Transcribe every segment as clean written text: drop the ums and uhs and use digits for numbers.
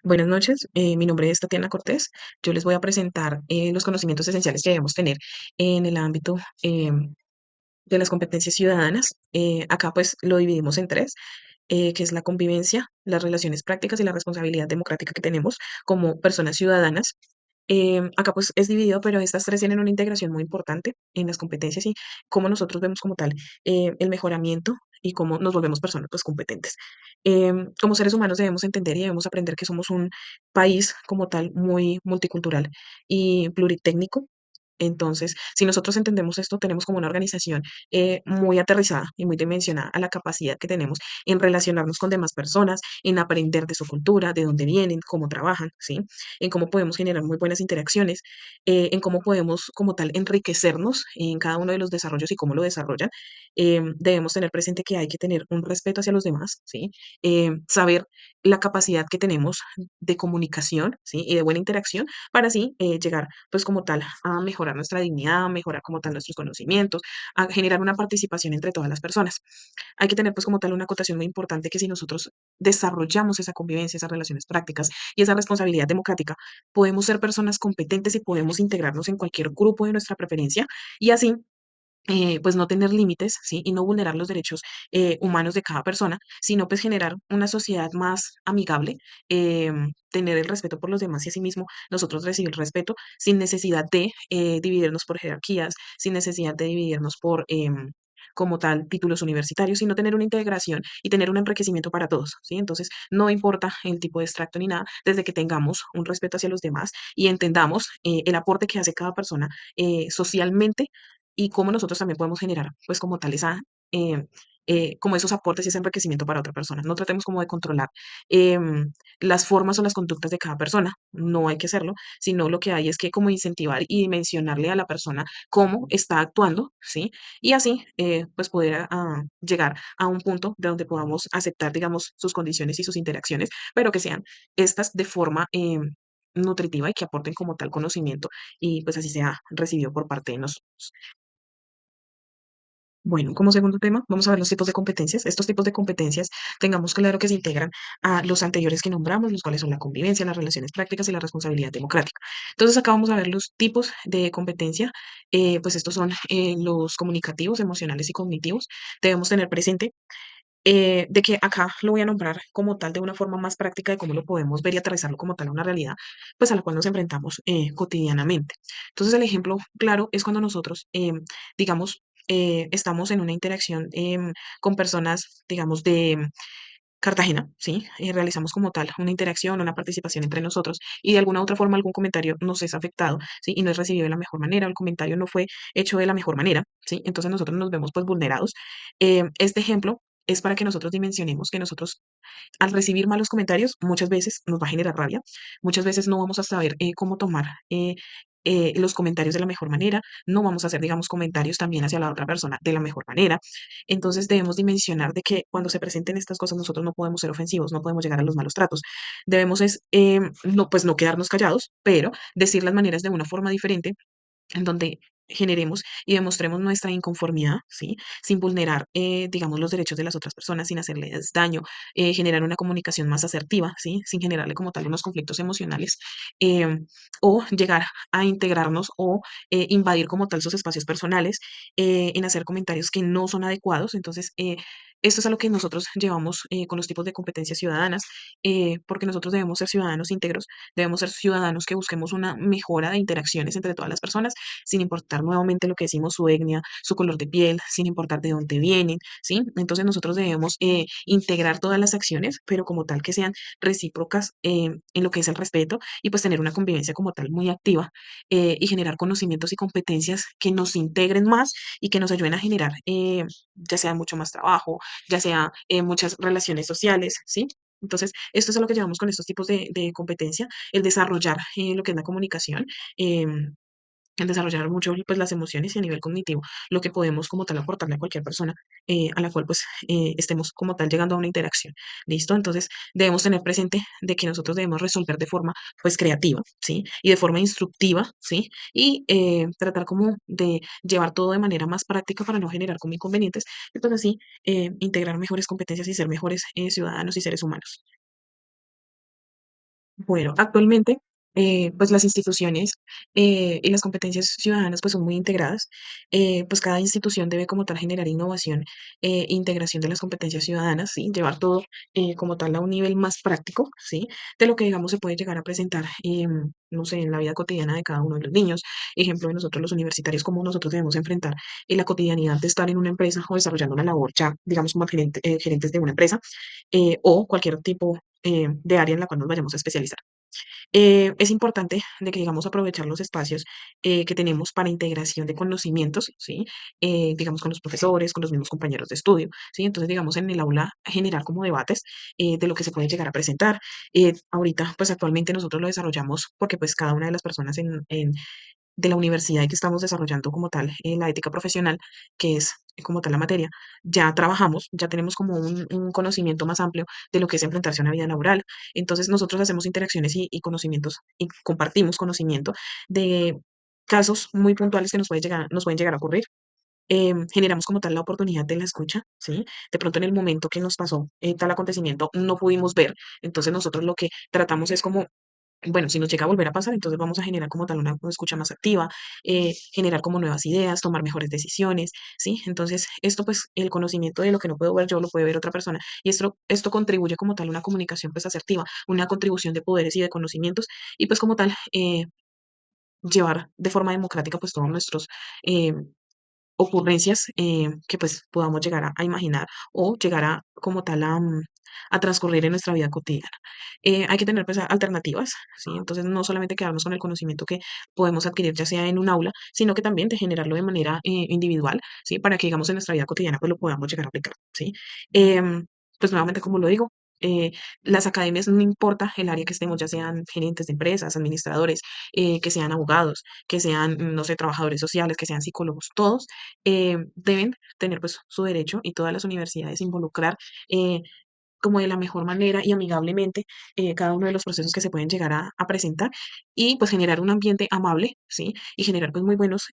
Buenas noches, mi nombre es Tatiana Cortés. Yo les voy a presentar los conocimientos esenciales que debemos tener en el ámbito de las competencias ciudadanas. Acá pues lo dividimos en tres, que es la convivencia, las relaciones prácticas y la responsabilidad democrática que tenemos como personas ciudadanas. Acá pues es dividido, pero estas tres tienen una integración muy importante en las competencias y cómo nosotros vemos como tal el mejoramiento y cómo nos volvemos personas pues competentes. Como seres humanos debemos entender y debemos aprender que somos un país como tal muy multicultural y pluritécnico. Entonces, si nosotros entendemos esto, tenemos como una organización muy aterrizada y muy dimensionada a la capacidad que tenemos en relacionarnos con demás personas, en aprender de su cultura, de dónde vienen, cómo trabajan, ¿sí? En cómo podemos generar muy buenas interacciones, en cómo podemos como tal enriquecernos en cada uno de los desarrollos y cómo lo desarrollan. Debemos tener presente que hay que tener un respeto hacia los demás, ¿sí? Saber la capacidad que tenemos de comunicación, ¿sí? Y de buena interacción para así llegar pues como tal a mejorar nuestra dignidad, a mejorar como tal nuestros conocimientos, a generar una participación entre todas las personas. Hay que tener pues como tal una acotación muy importante que si nosotros desarrollamos esa convivencia, esas relaciones prácticas y esa responsabilidad democrática, podemos ser personas competentes y podemos integrarnos en cualquier grupo de nuestra preferencia y así pues no tener límites, ¿sí? Y no vulnerar los derechos humanos de cada persona, sino pues generar una sociedad más amigable, tener el respeto por los demás y asimismo nosotros recibir respeto sin necesidad de dividirnos por jerarquías, sin necesidad de dividirnos por como tal títulos universitarios, sino tener una integración y tener un enriquecimiento para todos, ¿sí? Entonces, no importa el tipo de extracto ni nada, desde que tengamos un respeto hacia los demás y entendamos el aporte que hace cada persona socialmente y cómo nosotros también podemos generar, pues como tal, esa, eh, como esos aportes y ese enriquecimiento para otra persona. No tratemos como de controlar las formas o las conductas de cada persona, no hay que hacerlo, sino lo que hay es que como incentivar y dimensionarle a la persona cómo está actuando, ¿sí? Y así, pues poder llegar a un punto de donde podamos aceptar, digamos, sus condiciones y sus interacciones, pero que sean estas de forma nutritiva y que aporten como tal conocimiento y pues así sea recibido por parte de nosotros. Bueno, como segundo tema, vamos a ver los tipos de competencias. Estos tipos de competencias, tengamos claro que se integran a los anteriores que nombramos, los cuales son la convivencia, las relaciones prácticas y la responsabilidad democrática. Entonces, acá vamos a ver los tipos de competencia. Pues estos son los comunicativos, emocionales y cognitivos. Debemos tener presente de que acá lo voy a nombrar como tal de una forma más práctica de cómo lo podemos ver y aterrizarlo como tal a una realidad, pues a la cual nos enfrentamos cotidianamente. Entonces, el ejemplo claro es cuando nosotros, digamos, estamos en una interacción con personas, digamos, de Cartagena, ¿sí? Realizamos como tal una interacción, una participación entre nosotros y de alguna u otra forma algún comentario nos es afectado, ¿sí? Y no es recibido de la mejor manera, el comentario no fue hecho de la mejor manera, ¿sí? Entonces nosotros nos vemos pues vulnerados. Este ejemplo es para que nosotros dimensionemos que nosotros al recibir malos comentarios muchas veces nos va a generar rabia, muchas veces no vamos a saber cómo tomar los comentarios de la mejor manera, no vamos a hacer, digamos, comentarios también hacia la otra persona de la mejor manera. Entonces debemos dimensionar de que cuando se presenten estas cosas nosotros no podemos ser ofensivos, no podemos llegar a los malos tratos. Debemos es, no, pues no quedarnos callados, pero decir las maneras de una forma diferente en donde generemos y demostremos nuestra inconformidad, ¿sí? Sin vulnerar, digamos, los derechos de las otras personas, sin hacerles daño, generar una comunicación más asertiva, ¿sí? Sin generarle como tal unos conflictos emocionales, o llegar a integrarnos o invadir como tal sus espacios personales, en hacer comentarios que no son adecuados. Entonces, esto es a lo que nosotros llevamos con los tipos de competencias ciudadanas, porque nosotros debemos ser ciudadanos íntegros, debemos ser ciudadanos que busquemos una mejora de interacciones entre todas las personas sin importar nuevamente lo que decimos, su etnia, su color de piel, sin importar de dónde vienen, ¿sí? Entonces nosotros debemos integrar todas las acciones, pero como tal que sean recíprocas en lo que es el respeto y pues tener una convivencia como tal muy activa y generar conocimientos y competencias que nos integren más y que nos ayuden a generar ya sea mucho más trabajo, ya sea muchas relaciones sociales, ¿sí? Entonces, esto es a lo que llevamos con estos tipos de competencia, el desarrollar lo que es la comunicación, em, en desarrollar mucho pues las emociones y a nivel cognitivo, lo que podemos como tal aportarle a cualquier persona a la cual pues estemos como tal llegando a una interacción. ¿Listo? Entonces debemos tener presente de que nosotros debemos resolver de forma pues creativa, ¿sí? Y de forma instructiva, ¿sí? Y tratar como de llevar todo de manera más práctica para no generar como inconvenientes y pues así integrar mejores competencias y ser mejores ciudadanos y seres humanos. Bueno, actualmente, pues las instituciones y las competencias ciudadanas pues son muy integradas. Pues cada institución debe como tal generar innovación e integración de las competencias ciudadanas, ¿sí? Llevar todo como tal a un nivel más práctico, ¿sí? De lo que digamos se puede llegar a presentar, no sé, en la vida cotidiana de cada uno de los niños. Ejemplo de nosotros los universitarios, cómo nosotros debemos enfrentar la cotidianidad de estar en una empresa o desarrollando una labor ya, digamos, como gerentes de una empresa o cualquier tipo de área en la cual nos vayamos a especializar. Es importante de que, digamos, aprovechar los espacios que tenemos para integración de conocimientos, ¿sí? Digamos, con los profesores, con los mismos compañeros de estudio, ¿sí? Entonces, digamos, en el aula generar como debates de lo que se puede llegar a presentar. Ahorita, pues actualmente nosotros lo desarrollamos porque pues cada una de las personas de la universidad y que estamos desarrollando como tal la ética profesional, que es como tal la materia, ya trabajamos, ya tenemos como un conocimiento más amplio de lo que es enfrentarse a una vida laboral. Entonces nosotros hacemos interacciones y conocimientos y compartimos conocimiento de casos muy puntuales que nos pueden llegar a ocurrir. Generamos como tal la oportunidad de la escucha, ¿sí? De pronto en el momento que nos pasó tal acontecimiento no pudimos ver, entonces nosotros lo que tratamos es como bueno, si nos llega a volver a pasar, entonces vamos a generar como tal una escucha más activa, generar como nuevas ideas, tomar mejores decisiones, ¿sí? Entonces, esto pues el conocimiento de lo que no puedo ver yo lo puede ver otra persona y esto contribuye como tal a una comunicación pues asertiva, una contribución de poderes y de conocimientos y pues como tal llevar de forma democrática pues todos nuestros eh, ocurrencias que pues podamos llegar a imaginar o llegar a como tal a transcurrir en nuestra vida cotidiana. Hay que tener pues alternativas, ¿sí? Entonces no solamente quedarnos con el conocimiento que podemos adquirir ya sea en un aula, sino que también de generarlo de manera individual, ¿sí? Para que digamos en nuestra vida cotidiana pues lo podamos llegar a aplicar, ¿sí? Pues nuevamente como lo digo, eh, las academias no importa el área que estemos, ya sean gerentes de empresas, administradores, que sean abogados, que sean, no sé, trabajadores sociales, que sean psicólogos, todos deben tener pues su derecho y todas las universidades involucrar como de la mejor manera y amigablemente cada uno de los procesos que se pueden llegar a presentar y pues generar un ambiente amable, ¿sí? Y generar pues muy buenos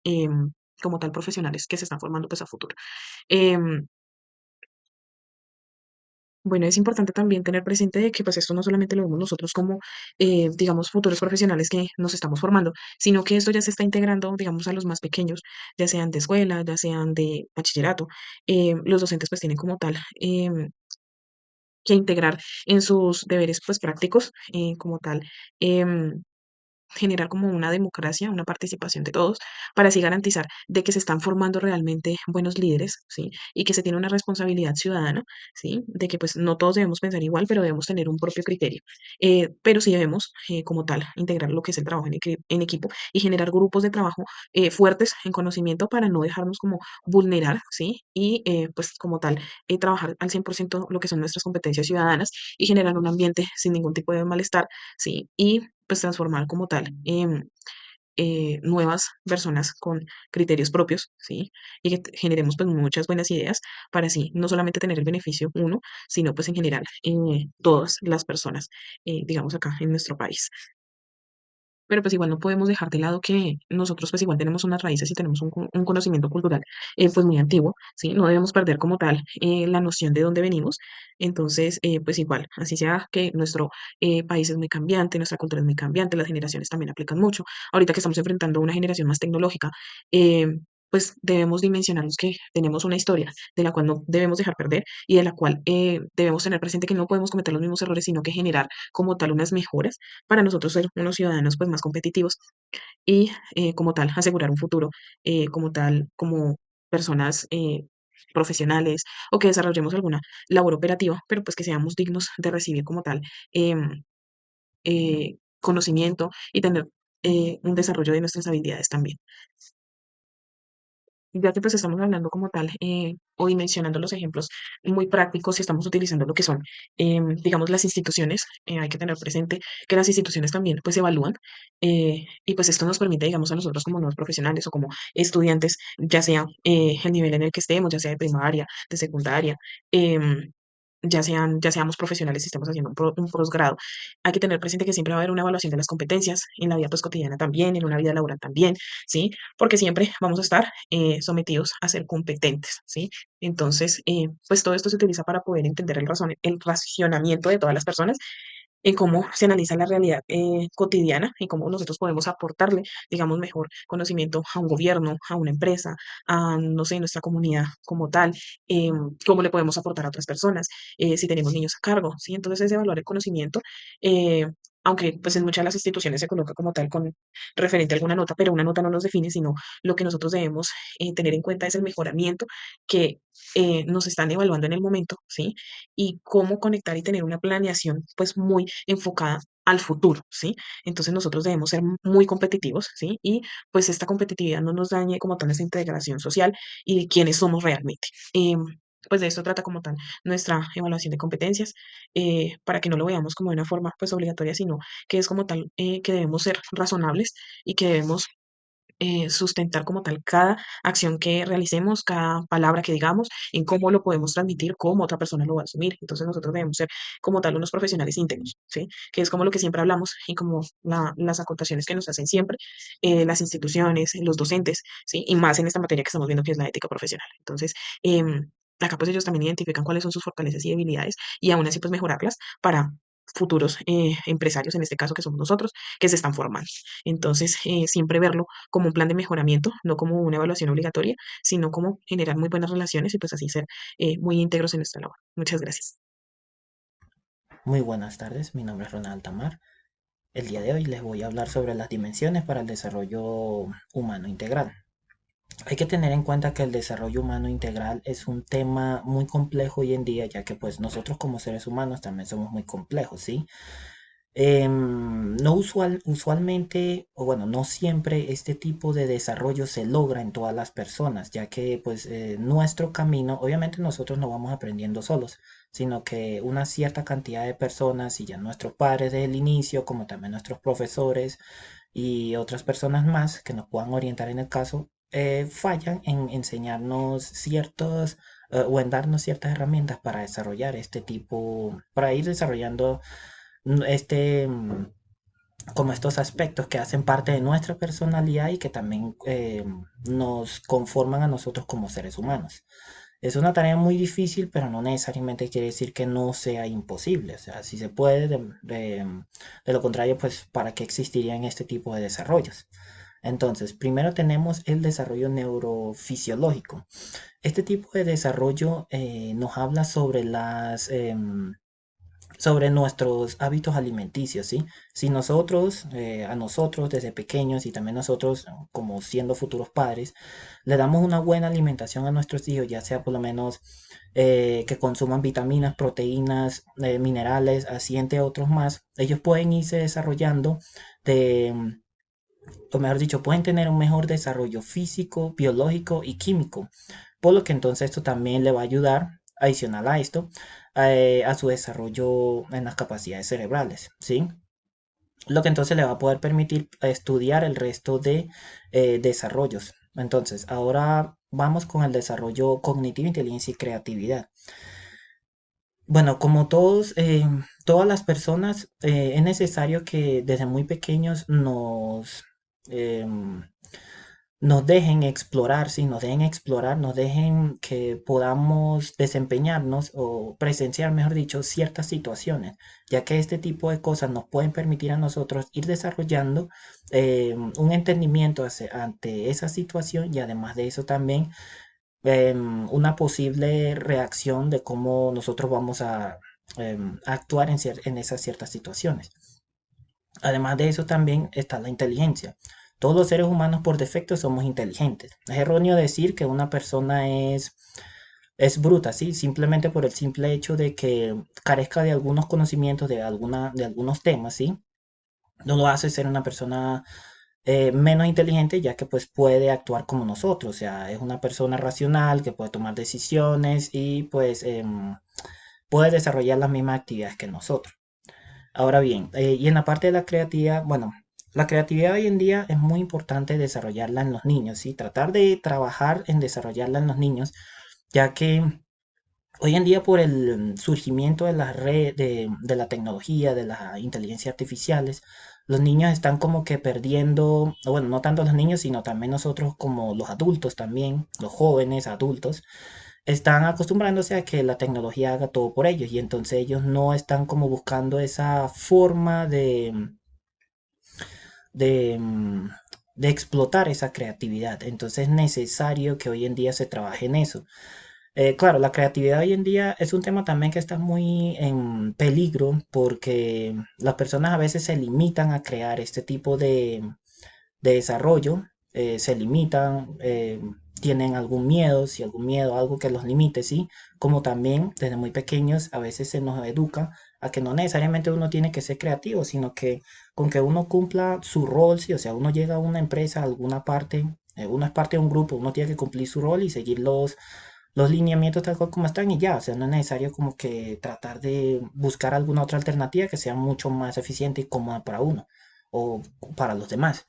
como tal profesionales que se están formando pues a futuro. Em, bueno, es importante también tener presente de que pues esto no solamente lo vemos nosotros como, digamos, futuros profesionales que nos estamos formando, sino que esto ya se está integrando, digamos, a los más pequeños, ya sean de escuela, ya sean de bachillerato. Los docentes pues tienen como tal que integrar en sus deberes pues prácticos como tal. em, Generar como una democracia, una participación de todos, para así garantizar de que se están formando realmente buenos líderes, ¿sí? Y que se tiene una responsabilidad ciudadana, ¿sí? De que pues no todos debemos pensar igual, pero debemos tener un propio criterio. Pero sí debemos, como tal, integrar lo que es el trabajo en equipo y generar grupos de trabajo fuertes en conocimiento para no dejarnos como vulnerar, ¿sí? Y pues como tal, trabajar al 100% lo que son nuestras competencias ciudadanas y generar un ambiente sin ningún tipo de malestar, ¿sí? Y pues transformar como tal nuevas personas con criterios propios, ¿sí? Y que generemos pues muchas buenas ideas para así no solamente tener el beneficio uno, sino pues en general todas las personas, digamos acá en nuestro país. Pero pues igual no podemos dejar de lado que nosotros pues igual tenemos unas raíces y tenemos un conocimiento cultural pues muy antiguo, ¿sí? No debemos perder como tal la noción de dónde venimos. Entonces, pues igual, así sea que nuestro país es muy cambiante, nuestra cultura es muy cambiante, las generaciones también aplican mucho. Ahorita que estamos enfrentando una generación más tecnológica, pues debemos dimensionarnos que tenemos una historia de la cual no debemos dejar perder y de la cual debemos tener presente que no podemos cometer los mismos errores, sino que generar como tal unas mejoras para nosotros ser unos ciudadanos pues más competitivos y como tal asegurar un futuro como tal, como personas profesionales o que desarrollemos alguna labor operativa, pero pues que seamos dignos de recibir como tal em, conocimiento y tener un desarrollo de nuestras habilidades también. Ya que pues estamos hablando como tal o dimensionando los ejemplos muy prácticos y estamos utilizando lo que son, digamos, las instituciones, hay que tener presente que las instituciones también pues evalúan y pues esto nos permite, digamos, a nosotros como nuevos profesionales o como estudiantes, ya sea el nivel en el que estemos, ya sea de primaria, de secundaria, em, ya seamos profesionales y estemos haciendo un posgrado, hay que tener presente que siempre va a haber una evaluación de las competencias en la vida pues cotidiana también, en una vida laboral también, ¿sí? Porque siempre vamos a estar sometidos a ser competentes, ¿sí? Entonces, pues todo esto se utiliza para poder entender el racionamiento de todas las personas en cómo se analiza la realidad cotidiana y cómo nosotros podemos aportarle, digamos, mejor conocimiento a un gobierno, a una empresa, a, no sé, nuestra comunidad como tal, eh, cómo le podemos aportar a otras personas, si tenemos niños a cargo, ¿sí? Entonces, es evaluar el conocimiento. Aunque pues en muchas de las instituciones se coloca como tal con referente a alguna nota, pero una nota no nos define, sino lo que nosotros debemos tener en cuenta es el mejoramiento que nos están evaluando en el momento, ¿sí? Y cómo conectar y tener una planeación pues muy enfocada al futuro, ¿sí? Entonces nosotros debemos ser muy competitivos, ¿sí? Y pues esta competitividad no nos dañe como tal esa integración social y quiénes somos realmente. Pues de esto trata como tal nuestra evaluación de competencias, para que no lo veamos como de una forma pues obligatoria, sino que es como tal que debemos ser razonables y que debemos sustentar como tal cada acción que realicemos, cada palabra que digamos, en cómo lo podemos transmitir, cómo otra persona lo va a asumir. Entonces nosotros debemos ser como tal unos profesionales íntegros, ¿sí? Que es como lo que siempre hablamos y como las acotaciones que nos hacen siempre las instituciones, los docentes, ¿sí? Y más en esta materia que estamos viendo que es la ética profesional. Entonces, acá pues ellos también identifican cuáles son sus fortalezas y debilidades y aún así pues mejorarlas para futuros empresarios, en este caso que somos nosotros, que se están formando. Entonces, siempre verlo como un plan de mejoramiento, no como una evaluación obligatoria, sino como generar muy buenas relaciones y pues así ser muy íntegros en nuestra labor. Muchas gracias. Muy buenas tardes, mi nombre es Ronald Tamar. El día de hoy les voy a hablar sobre las dimensiones para el desarrollo humano integral. Hay que tener en cuenta que el desarrollo humano integral es un tema muy complejo hoy en día, ya que pues nosotros como seres humanos también somos muy complejos, ¿sí? No usualmente, o bueno, no siempre este tipo de desarrollo se logra en todas las personas, ya que pues nuestro camino, obviamente nosotros no vamos aprendiendo solos, sino que una cierta cantidad de personas y ya nuestros padres desde el inicio, como también nuestros profesores y otras personas más que nos puedan orientar en el caso, fallan en enseñarnos ciertos o en darnos ciertas herramientas para desarrollar este tipo, para ir desarrollando este, como estos aspectos que hacen parte de nuestra personalidad y que también nos conforman a nosotros como seres humanos. Es una tarea muy difícil, pero no necesariamente quiere decir que no sea imposible. O sea, si se puede, de lo contrario, pues, ¿para qué existirían este tipo de desarrollos? Entonces, primero tenemos el desarrollo neurofisiológico. Este tipo de desarrollo nos habla sobre sobre nuestros hábitos alimenticios, ¿sí? Si nosotros, a nosotros desde pequeños y también nosotros como siendo futuros padres, le damos una buena alimentación a nuestros hijos, ya sea por lo menos que consuman vitaminas, proteínas, minerales, así entre otros más, ellos pueden irse desarrollando de, o mejor dicho, pueden tener un mejor desarrollo físico, biológico y químico. Por lo que entonces esto también le va a ayudar, adicional a esto, a su desarrollo en las capacidades cerebrales, ¿sí? Lo que entonces le va a poder permitir estudiar el resto de desarrollos. Entonces, ahora vamos con el desarrollo cognitivo, inteligencia y creatividad. Bueno, como todos, todas las personas, es necesario que desde muy pequeños em, nos dejen explorar, sí, nos dejen explorar, nos dejen que podamos desempeñarnos o presenciar, mejor dicho, ciertas situaciones, ya que este tipo de cosas nos pueden permitir a nosotros ir desarrollando un entendimiento ante esa situación y además de eso también una posible reacción de cómo nosotros vamos a actuar en esas ciertas situaciones. Además de eso también está la inteligencia. Todos los seres humanos por defecto somos inteligentes. Es erróneo decir que una persona es bruta, ¿sí? Simplemente por el simple hecho de que carezca de algunos conocimientos de algunos temas, ¿sí? No lo hace ser una persona menos inteligente, ya que pues puede actuar como nosotros. O sea, es una persona racional que puede tomar decisiones y pues puede desarrollar las mismas actividades que nosotros. Ahora bien, y en la parte de la creatividad, bueno, la creatividad hoy en día es muy importante desarrollarla en los niños, ¿sí? Tratar de trabajar en desarrollarla en los niños, ya que hoy en día por el surgimiento de las redes, de la tecnología, de las inteligencias artificiales, los niños están como que perdiendo, bueno, no tanto los niños, sino también nosotros como los adultos también, los jóvenes adultos, están acostumbrándose a que la tecnología haga todo por ellos y entonces ellos no están como buscando esa forma de, mm, de explotar esa creatividad. Entonces es necesario que hoy en día se trabaje en eso. Claro, la creatividad hoy en día es un tema también que está muy en peligro porque las personas a veces se limitan a crear este tipo de desarrollo, se limitan, tienen algún miedo, si algún miedo, algo que los limite, ¿sí? Como también desde muy pequeños a veces se nos educa a que no necesariamente uno tiene que ser creativo, sino que con que uno cumpla su rol, sí, o sea, uno llega a una empresa, a alguna parte, uno es parte de un grupo, uno tiene que cumplir su rol y seguir los lineamientos tal cual como están y ya, o sea, no es necesario como que tratar de buscar alguna otra alternativa que sea mucho más eficiente y cómoda para uno o para los demás.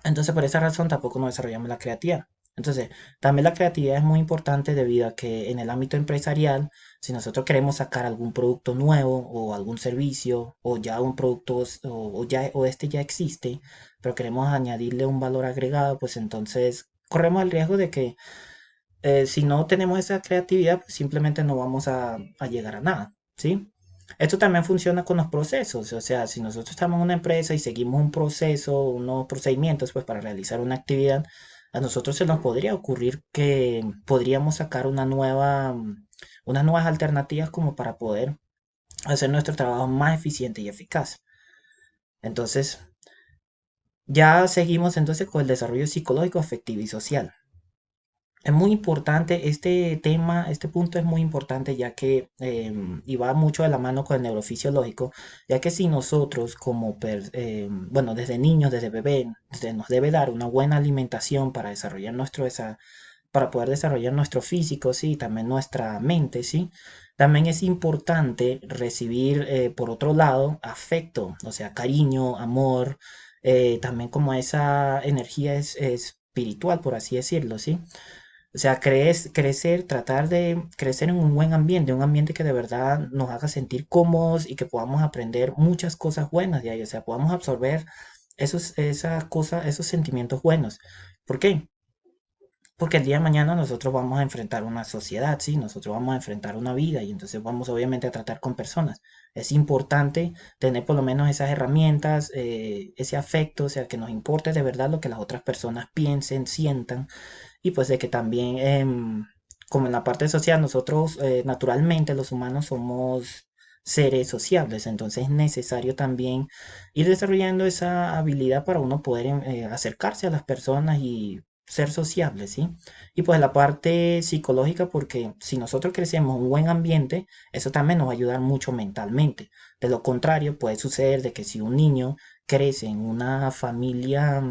Entonces, por esa razón tampoco nos desarrollamos la creatividad. Entonces, también la creatividad es muy importante debido a que en el ámbito empresarial, si nosotros queremos sacar algún producto nuevo o algún servicio o ya un producto o este ya existe, pero queremos añadirle un valor agregado, pues entonces corremos el riesgo de que si no tenemos esa creatividad, pues simplemente no vamos a llegar a nada, ¿sí? Esto también funciona con los procesos, o sea, si nosotros estamos en una empresa y seguimos un proceso, unos procedimientos, pues para realizar una actividad, a nosotros se nos podría ocurrir que podríamos sacar unas nuevas alternativas como para poder hacer nuestro trabajo más eficiente y eficaz. Entonces, ya seguimos entonces con el desarrollo psicológico, afectivo y social. Es muy importante este tema, este punto es muy importante ya que, y va mucho de la mano con el neurofisiológico, ya que si nosotros bueno, desde niños, desde bebé, se nos debe dar una buena alimentación para desarrollar para poder desarrollar nuestro físico, sí, también nuestra mente, sí. También es importante recibir, por otro lado, afecto, o sea, cariño, amor, también como esa energía es espiritual, por así decirlo, ¿sí? O sea, crecer, tratar de crecer en un buen ambiente, un ambiente que de verdad nos haga sentir cómodos y que podamos aprender muchas cosas buenas de ahí, o sea, podamos absorber esas cosas, esos sentimientos buenos. ¿Por qué? Porque el día de mañana nosotros vamos a enfrentar una sociedad, ¿sí? Nosotros vamos a enfrentar una vida y entonces vamos obviamente a tratar con personas. Es importante tener por lo menos esas herramientas, ese afecto, o sea, que nos importe de verdad lo que las otras personas piensen, sientan y pues de que también, como en la parte social, nosotros naturalmente los humanos somos seres sociables, entonces es necesario también ir desarrollando esa habilidad para uno poder acercarse a las personas y ser sociable, ¿sí? Y pues la parte psicológica, porque si nosotros crecemos en un buen ambiente, eso también nos va a ayudar mucho mentalmente. De lo contrario, puede suceder de que si un niño crece en una familia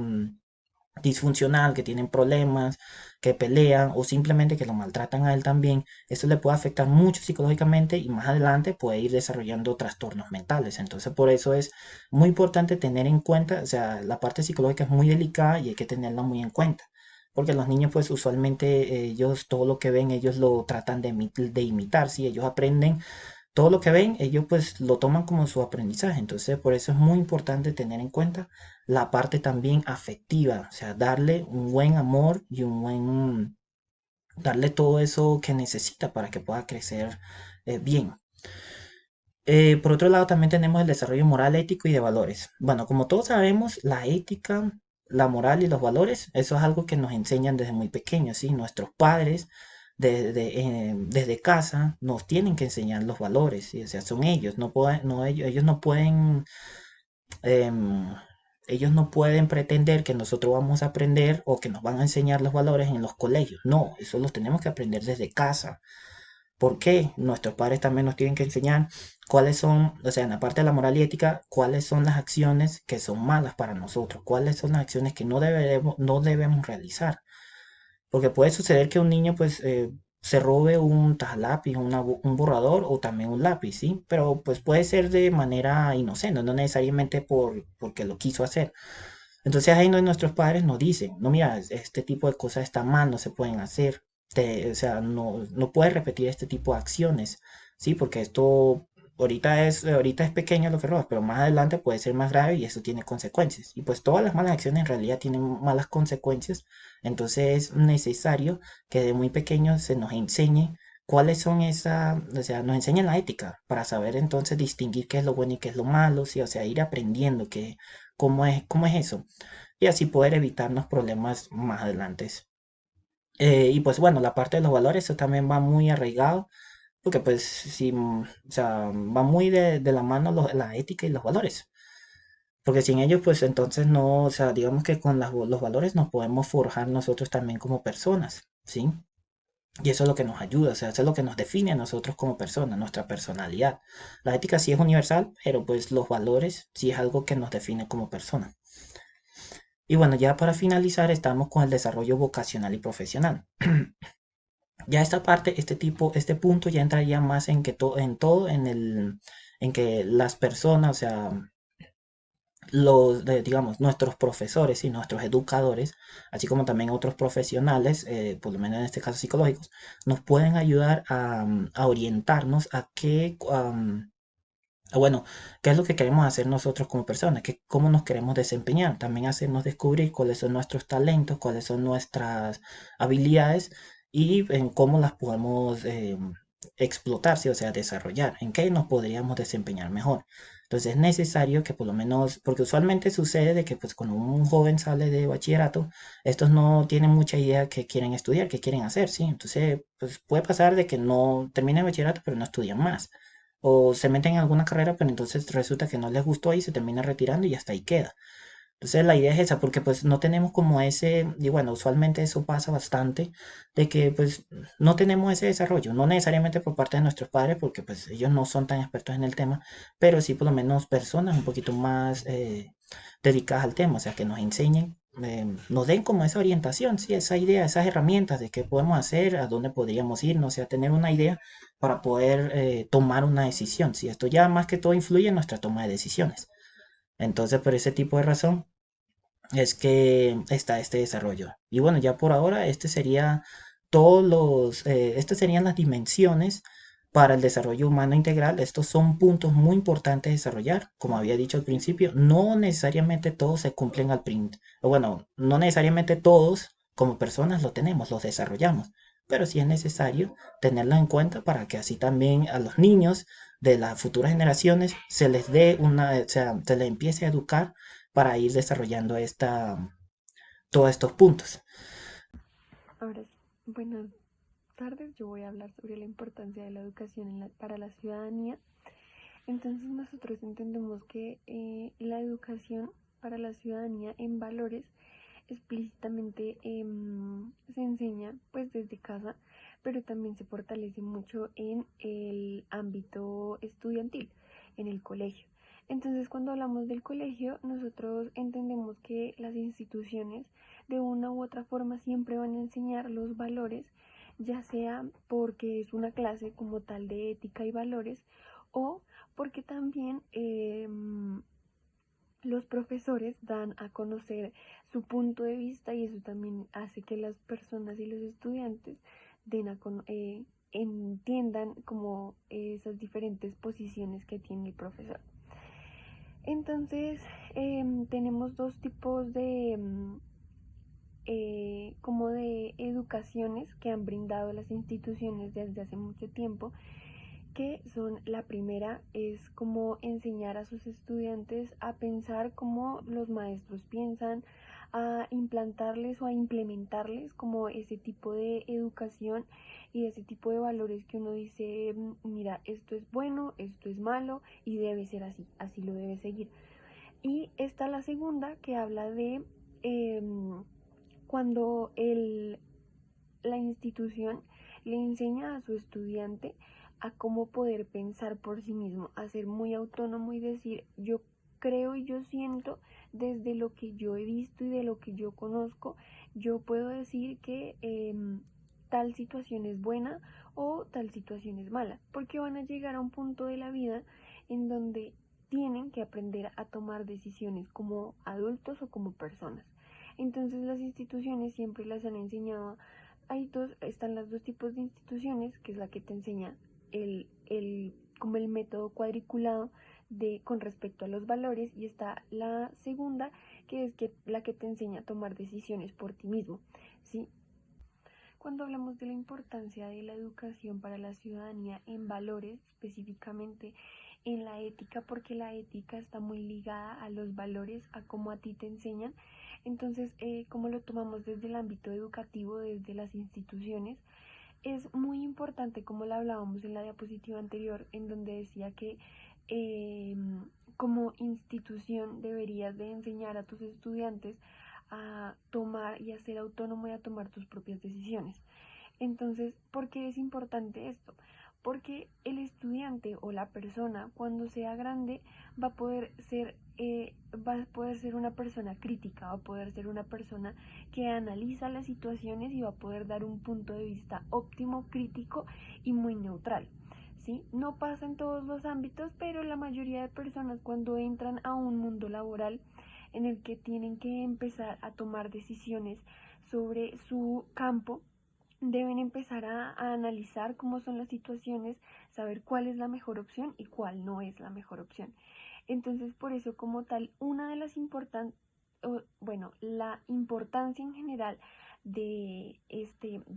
disfuncional, que tienen problemas, que pelean o simplemente que lo maltratan a él también, esto le puede afectar mucho psicológicamente y más adelante puede ir desarrollando trastornos mentales. Entonces por eso es muy importante tener en cuenta, o sea, la parte psicológica es muy delicada y hay que tenerla muy en cuenta. Porque los niños pues usualmente ellos todo lo que ven ellos lo tratan de imitar, si ellos aprenden todo lo que ven, ellos pues lo toman como su aprendizaje. Entonces, por eso es muy importante tener en cuenta la parte también afectiva, o sea, darle un buen amor y darle todo eso que necesita para que pueda crecer bien. Por otro lado, también tenemos el desarrollo moral, ético y de valores. Bueno, como todos sabemos, la ética, la moral y los valores, eso es algo que nos enseñan desde muy pequeños, ¿sí? Nuestros padres desde casa nos tienen que enseñar los valores, ¿sí? O sea, son ellos, no pueden, no, ellos no pueden, em, ellos no pueden pretender que nosotros vamos a aprender o que nos van a enseñar los valores en los colegios. No, eso los tenemos que aprender desde casa. ¿Por qué? Nuestros padres también nos tienen que enseñar cuáles son, o sea, en la parte de la moral y ética, cuáles son las acciones que son malas para nosotros, cuáles son las acciones que no debemos realizar. Porque puede suceder que un niño pues se robe un tajalápiz, un borrador o también un lápiz, ¿sí? Pero pues puede ser de manera inocente, no necesariamente porque lo quiso hacer. Entonces ahí nuestros padres nos dicen, no, mira, este tipo de cosas está mal, no se pueden hacer, o sea, no puedes repetir este tipo de acciones, ¿sí? Porque esto ahorita es pequeño lo que robas, pero más adelante puede ser más grave y eso tiene consecuencias. Y pues todas las malas acciones en realidad tienen malas consecuencias. Entonces es necesario que de muy pequeños se nos enseñe cuáles son o sea, nos enseñen la ética para saber entonces distinguir qué es lo bueno y qué es lo malo, sí, o sea, ir aprendiendo cómo es eso. Y así poder evitarnos problemas más adelante. Y pues bueno, la parte de los valores, eso también va muy arraigado porque pues sí, o sea, va muy de la mano la ética y los valores. Porque sin ellos, pues entonces no, o sea, digamos que con los valores nos podemos forjar nosotros también como personas, ¿sí? Y eso es lo que nos ayuda, o sea, eso es lo que nos define a nosotros como personas, nuestra personalidad. La ética sí es universal, pero pues los valores sí es algo que nos define como persona. Y bueno, ya para finalizar estamos con el desarrollo vocacional y profesional. Ya esta parte, este punto ya entraría más en que en todo, en que las personas, o sea, digamos, nuestros profesores y nuestros educadores, así como también otros profesionales, por lo menos en este caso psicológicos, nos pueden ayudar a orientarnos a bueno, qué es lo que queremos hacer nosotros como personas, cómo nos queremos desempeñar, también hacernos descubrir cuáles son nuestros talentos, cuáles son nuestras habilidades y en cómo las podemos explotar, ¿sí? O sea, desarrollar, en qué nos podríamos desempeñar mejor. Entonces es necesario que por lo menos, porque usualmente sucede de que pues cuando un joven sale de bachillerato, estos no tienen mucha idea qué quieren estudiar, qué quieren hacer, ¿sí? Entonces pues puede pasar de que no terminen el bachillerato pero no estudian más o se meten en alguna carrera, pero entonces resulta que no les gustó y se termina retirando y hasta ahí queda. Entonces la idea es esa, porque pues no tenemos como y bueno, usualmente eso pasa bastante, de que pues no tenemos ese desarrollo, no necesariamente por parte de nuestros padres, porque pues ellos no son tan expertos en el tema, pero sí por lo menos personas un poquito más dedicadas al tema, o sea, que nos enseñen, nos den como esa orientación, sí, esa idea, esas herramientas de qué podemos hacer, a dónde podríamos ir, o sea, tener una idea para poder tomar una decisión, sí, esto ya más que todo influye en nuestra toma de decisiones. Entonces, por ese tipo de razón es que está este desarrollo. Y bueno, ya por ahora, estas serían las dimensiones para el desarrollo humano integral. Estos son puntos muy importantes de desarrollar. Como había dicho al principio, no necesariamente todos se cumplen al principio. Bueno, no necesariamente todos como personas lo tenemos, los desarrollamos. Pero sí es necesario tenerlo en cuenta para que así también a los niños de las futuras generaciones se les dé o sea, se les empiece a educar para ir desarrollando todos estos puntos. Ahora sí, buenas tardes. Yo voy a hablar sobre la importancia de la educación para la ciudadanía. Entonces nosotros entendemos que la educación para la ciudadanía en valores explícitamente se enseña pues desde casa, pero también se fortalece mucho en el ámbito estudiantil, en el colegio. Entonces, cuando hablamos del colegio, nosotros entendemos que las instituciones de una u otra forma siempre van a enseñar los valores, ya sea porque es una clase como tal de ética y valores, o porque también los profesores dan a conocer su punto de vista y eso también hace que las personas y los estudiantes den entiendan como esas diferentes posiciones que tiene el profesor. Entonces, tenemos dos tipos de como de educaciones que han brindado las instituciones desde hace mucho tiempo, que son, la primera es como enseñar a sus estudiantes a pensar como los maestros piensan, a implantarles o a implementarles como ese tipo de educación y ese tipo de valores que uno dice, mira, esto es bueno, esto es malo y debe ser así, así lo debe seguir. Y está la segunda que habla de eh, cuando la institución le enseña a su estudiante a cómo poder pensar por sí mismo, a ser muy autónomo y decir yo creo y yo siento desde lo que yo he visto y de lo que yo conozco, yo puedo decir que tal situación es buena o tal situación es mala, porque van a llegar a un punto de la vida en donde tienen que aprender a tomar decisiones como adultos o como personas. Entonces las instituciones siempre las han enseñado. Están los dos tipos de instituciones, que es la que te enseña el como el método cuadriculado con respecto a los valores, y está la segunda, que es la que te enseña a tomar decisiones por ti mismo, ¿sí? Cuando hablamos de la importancia de la educación para la ciudadanía en valores, específicamente en la ética, porque la ética está muy ligada a los valores, a cómo a ti te enseñan. Entonces, como lo tomamos desde el ámbito educativo, desde las instituciones, es muy importante, como lo hablábamos en la diapositiva anterior, en donde decía que como institución deberías de enseñar a tus estudiantes a tomar y a ser autónomo y a tomar tus propias decisiones. Entonces, ¿por qué es importante esto? Porque el estudiante o la persona, cuando sea grande, va a poder ser una persona crítica, va a poder ser una persona que analiza las situaciones y va a poder dar un punto de vista óptimo, crítico y muy neutral. ¿Sí? No pasa en todos los ámbitos, pero la mayoría de personas, cuando entran a un mundo laboral en el que tienen que empezar a tomar decisiones sobre su campo, deben empezar a analizar cómo son las situaciones, saber cuál es la mejor opción y cuál no es la mejor opción. Entonces, por eso, como tal, una de las la importancia en general de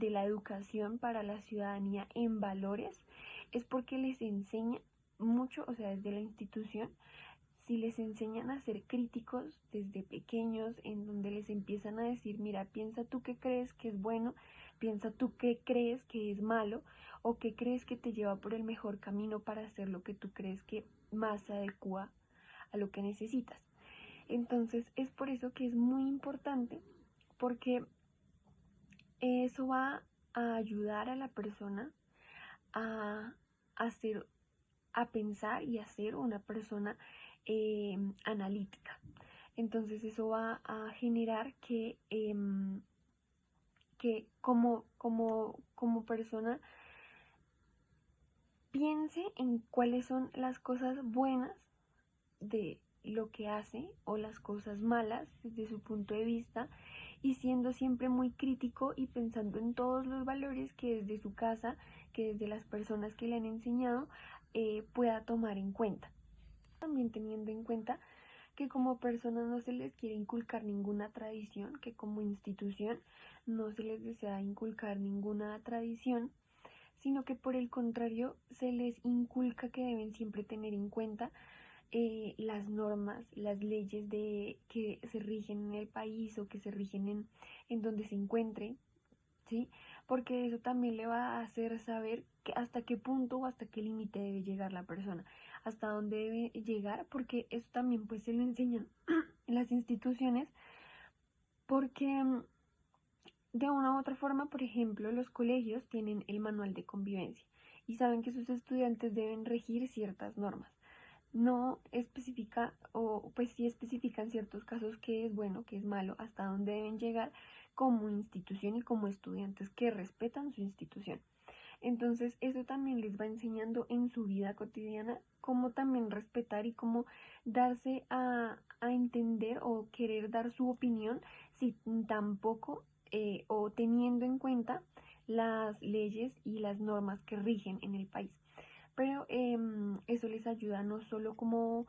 la educación para la ciudadanía en valores es porque les enseña mucho, o sea, desde la institución, si les enseñan a ser críticos desde pequeños, en donde les empiezan a decir, mira, piensa tú qué crees que es bueno, piensa tú qué crees que es malo, o qué crees que te lleva por el mejor camino para hacer lo que tú crees que más se adecua a lo que necesitas. Entonces es por eso que es muy importante, porque eso va a ayudar a la persona a hacer, a pensar y a ser una persona analítica. Entonces eso va a generar que como persona piense en cuáles son las cosas buenas de lo que hace o las cosas malas desde su punto de vista, y siendo siempre muy crítico y pensando en todos los valores que desde su casa, que desde las personas que le han enseñado, pueda tomar en cuenta. También teniendo en cuenta que como personas no se les quiere inculcar ninguna tradición, que como institución no se les desea inculcar ninguna tradición, sino que por el contrario se les inculca que deben siempre tener en cuenta las normas, las leyes que se rigen en el país o que se rigen en donde se encuentre, ¿sí? Porque eso también le va a hacer saber que hasta qué punto o hasta qué límite debe llegar la persona, hasta dónde debe llegar, porque eso también pues se lo enseñan en las instituciones, porque de una u otra forma, por ejemplo, los colegios tienen el manual de convivencia y saben que sus estudiantes deben regir ciertas normas. No especifica, o pues sí especifica en ciertos casos qué es bueno, qué es malo, hasta dónde deben llegar como institución y como estudiantes que respetan su institución. Entonces eso también les va enseñando en su vida cotidiana cómo también respetar y cómo darse a entender o querer dar su opinión si tampoco o teniendo en cuenta las leyes y las normas que rigen en el país. Pero eso les ayuda no solo como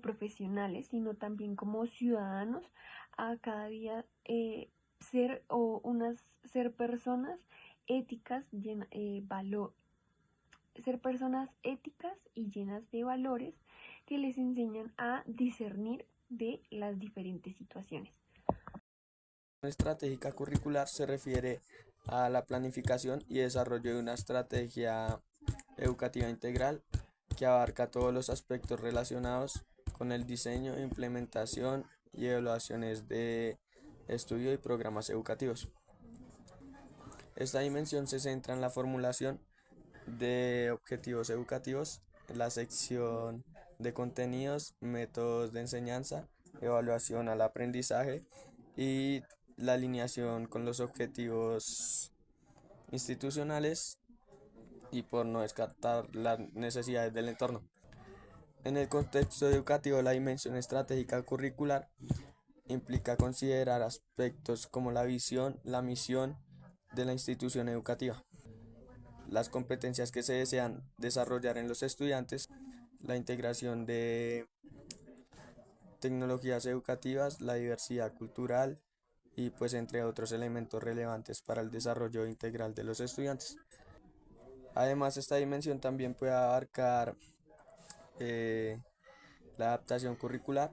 profesionales, sino también como ciudadanos a cada día ser personas éticas, ser personas éticas y llenas de valores que les enseñan a discernir de las diferentes situaciones. Estratégica curricular se refiere a la planificación y desarrollo de una estrategia educativa integral que abarca todos los aspectos relacionados con el diseño, implementación y evaluaciones de estudio y programas educativos. Esta dimensión se centra en la formulación de objetivos educativos, la sección de contenidos, métodos de enseñanza, evaluación al aprendizaje y la alineación con los objetivos institucionales y por no descartar las necesidades del entorno. En el contexto educativo, la dimensión estratégica curricular implica considerar aspectos como la visión, la misión de la institución educativa, las competencias que se desean desarrollar en los estudiantes, la integración de tecnologías educativas, la diversidad cultural y pues entre otros elementos relevantes para el desarrollo integral de los estudiantes. Además, esta dimensión también puede abarcar eh, la adaptación curricular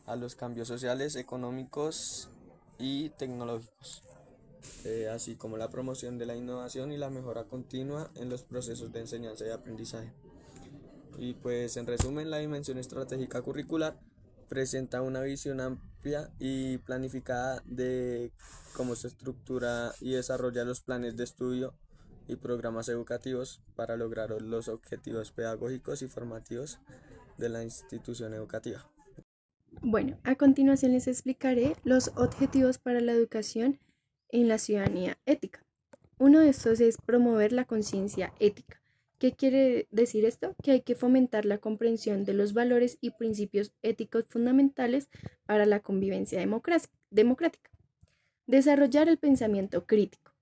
a los cambios sociales, económicos y tecnológicos, así como la promoción de la innovación y la mejora continua en los procesos de enseñanza y aprendizaje. Y pues en resumen, la dimensión estratégica curricular presenta una visión amplia y planificada de cómo se estructura y desarrolla los planes de estudio y programas educativos para lograr los objetivos pedagógicos y formativos de la institución educativa. Bueno, a continuación les explicaré los objetivos para la educación en la ciudadanía ética. Uno de estos es promover la conciencia ética. ¿Qué quiere decir esto? Que hay que fomentar la comprensión de los valores y principios éticos fundamentales para la convivencia democrática. Desarrollar el pensamiento crítico.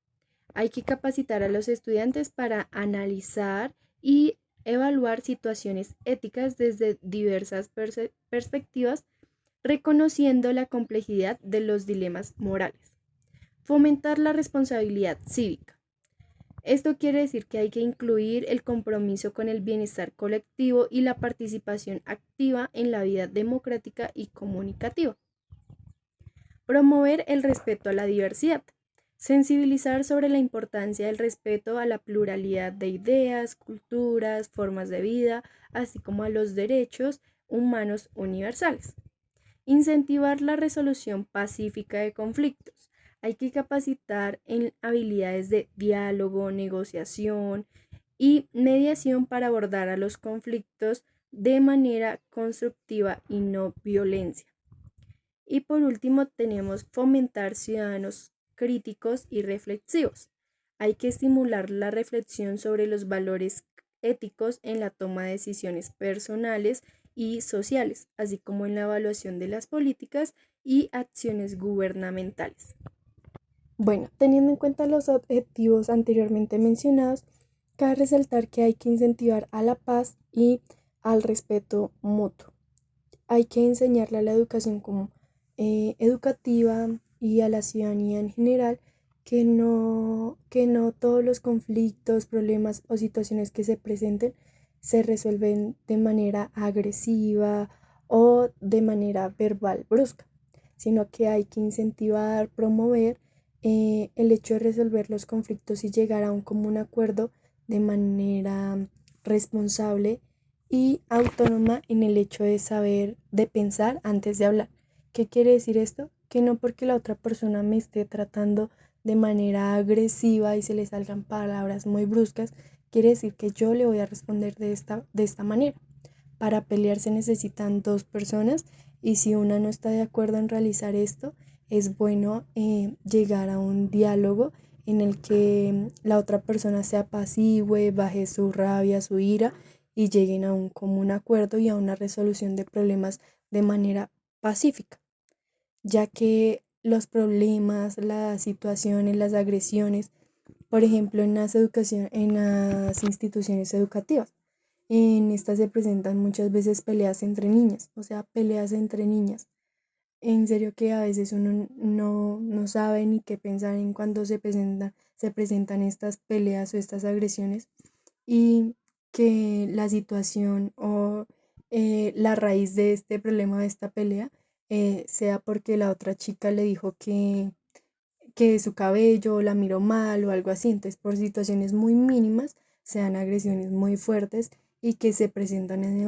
Hay que capacitar a los estudiantes para analizar y evaluar situaciones éticas desde diversas perspectivas, reconociendo la complejidad de los dilemas morales. Fomentar la responsabilidad cívica. Esto quiere decir que hay que incluir el compromiso con el bienestar colectivo y la participación activa en la vida democrática y comunicativa. Promover el respeto a la diversidad. Sensibilizar sobre la importancia del respeto a la pluralidad de ideas, culturas, formas de vida, así como a los derechos humanos universales. Incentivar la resolución pacífica de conflictos. Hay que capacitar en habilidades de diálogo, negociación y mediación para abordar a los conflictos de manera constructiva y no violencia. Y por último tenemos fomentar ciudadanos críticos y reflexivos. Hay que estimular la reflexión sobre los valores éticos en la toma de decisiones personales y sociales, así como en la evaluación de las políticas y acciones gubernamentales. Bueno, teniendo en cuenta los objetivos anteriormente mencionados, cabe resaltar que hay que incentivar a la paz y al respeto mutuo. Hay que enseñarle a la educación como educativa y a la ciudadanía en general que no todos los conflictos, problemas o situaciones que se presenten se resuelven de manera agresiva o de manera verbal brusca, sino que hay que incentivar, promover el hecho de resolver los conflictos y llegar a un común acuerdo de manera responsable y autónoma en el hecho de saber, de pensar antes de hablar. ¿Qué quiere decir esto? Que no porque la otra persona me esté tratando de manera agresiva y se le salgan palabras muy bruscas, quiere decir que yo le voy a responder de esta manera. Para pelear se necesitan dos personas y si una no está de acuerdo en realizar esto, es bueno llegar a un diálogo en el que la otra persona se apacigüe, baje su rabia, su ira y lleguen a un común acuerdo y a una resolución de problemas de manera pacífica, ya que los problemas, las situaciones, las agresiones, por ejemplo, en las instituciones educativas, en estas se presentan muchas veces peleas entre niñas, o sea, peleas entre niñas. En serio que a veces uno no sabe ni qué pensar en cuando se presentan estas peleas o estas agresiones y que la situación o la raíz de este problema, de esta pelea, sea porque la otra chica le dijo que su cabello la miró mal o algo así. Entonces, por situaciones muy mínimas, se dan agresiones muy fuertes y que se presentan en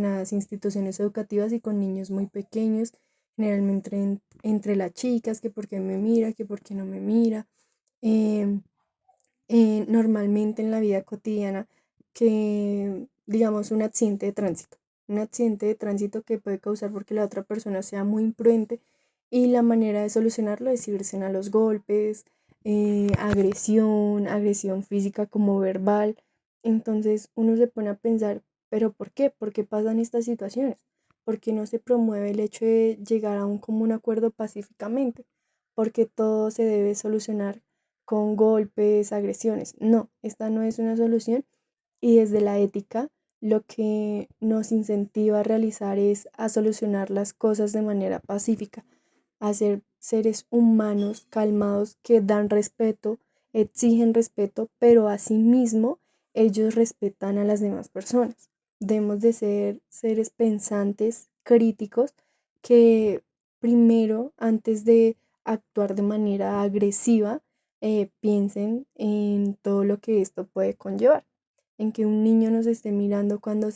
las instituciones educativas y con niños muy pequeños, generalmente entre las chicas, que por qué me mira, que por qué no me mira. em, Normalmente en la vida cotidiana que, digamos, un accidente de tránsito que puede causar porque la otra persona sea muy imprudente y la manera de solucionarlo es irse a los golpes, agresión física como verbal. Entonces uno se pone a pensar, ¿pero por qué? ¿Por qué pasan estas situaciones? ¿Por qué no se promueve el hecho de llegar a un común acuerdo pacíficamente? Porque todo se debe solucionar con golpes, agresiones. No, esta no es una solución y desde la ética lo que nos incentiva a realizar es a solucionar las cosas de manera pacífica, a ser seres humanos calmados que dan respeto, exigen respeto, pero asimismo ellos respetan a las demás personas. Debemos de ser seres pensantes, críticos, que primero, antes de actuar de manera agresiva, piensen en todo lo que esto puede conllevar, en que un niño nos esté mirando cuando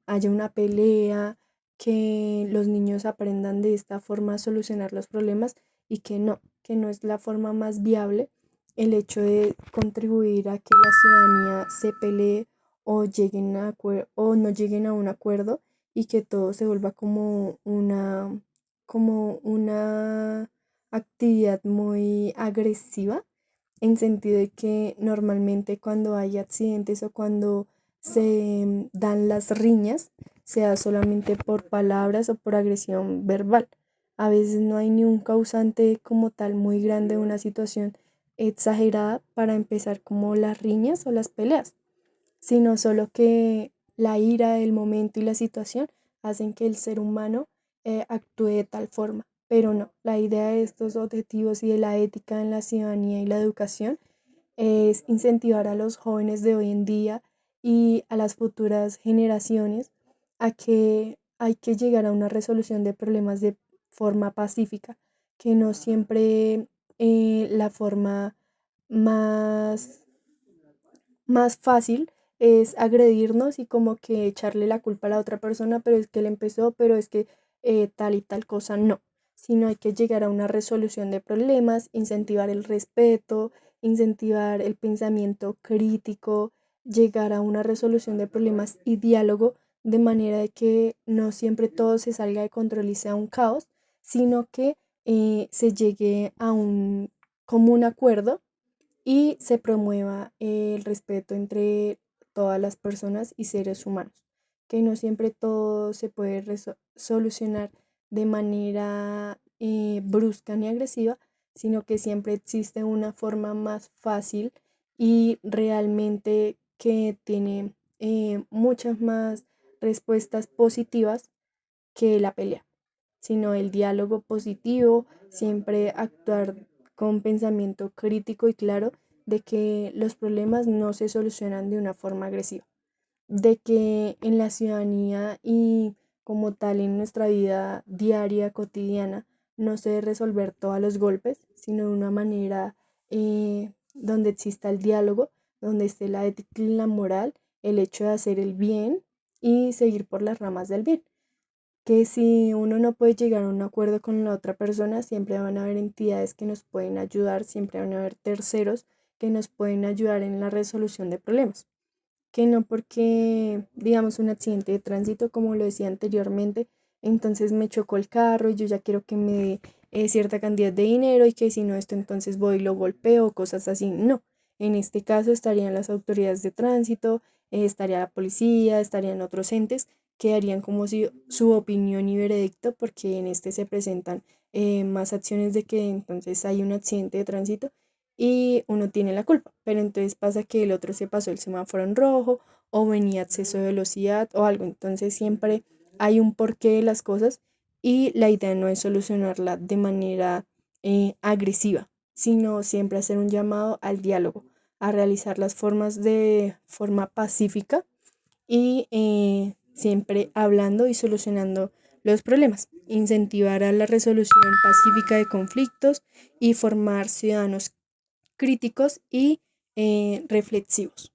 haya una pelea, que los niños aprendan de esta forma a solucionar los problemas y que no es la forma más viable el hecho de contribuir a que la ciudadanía se pelee o no lleguen a un acuerdo y que todo se vuelva como una actividad muy agresiva, en sentido de que normalmente cuando hay accidentes o cuando se dan las riñas, sea solamente por palabras o por agresión verbal. A veces no hay ni un causante como tal muy grande, una situación exagerada para empezar como las riñas o las peleas, sino solo que la ira, el momento y la situación hacen que el ser humano actúe de tal forma. Pero no, la idea de estos objetivos y de la ética en la ciudadanía y la educación es incentivar a los jóvenes de hoy en día y a las futuras generaciones a que hay que llegar a una resolución de problemas de forma pacífica, que no siempre la forma más más fácil es agredirnos y como que echarle la culpa a la otra persona, pero es que él empezó, pero es que tal y tal cosa no, sino hay que llegar a una resolución de problemas, incentivar el respeto, incentivar el pensamiento crítico, llegar a una resolución de problemas y diálogo de manera de que no siempre todo se salga de control y sea un caos, sino que se llegue a un común acuerdo y se promueva el respeto entre todas las personas y seres humanos, que no siempre todo se puede solucionar de manera brusca ni agresiva, sino que siempre existe una forma más fácil y realmente que tiene muchas más respuestas positivas que la pelea, sino el diálogo positivo, siempre actuar con pensamiento crítico y claro de que los problemas no se solucionan de una forma agresiva, de que en la ciudadanía y como tal en nuestra vida diaria, cotidiana, no se debe resolver todo a los golpes, sino de una manera donde exista el diálogo, donde esté la ética y la moral, el hecho de hacer el bien y seguir por las ramas del bien, que si uno no puede llegar a un acuerdo con la otra persona, siempre van a haber entidades que nos pueden ayudar, siempre van a haber terceros que nos pueden ayudar en la resolución de problemas. Que no porque, digamos, un accidente de tránsito, como lo decía anteriormente, entonces me chocó el carro y yo ya quiero que me dé cierta cantidad de dinero y que si no esto entonces voy y lo golpeo, cosas así. No, en este caso estarían las autoridades de tránsito, estaría la policía, estarían otros entes que harían como si su opinión y veredicto, porque en este se presentan más acciones de que entonces hay un accidente de tránsito y uno tiene la culpa, pero entonces pasa que el otro se pasó el semáforo en rojo o venía a exceso de velocidad o algo, entonces siempre hay un porqué de las cosas y la idea no es solucionarla de manera agresiva, sino siempre hacer un llamado al diálogo, a realizar las formas de forma pacífica y siempre hablando y solucionando los problemas, incentivar a la resolución pacífica de conflictos y formar ciudadanos críticos y reflexivos.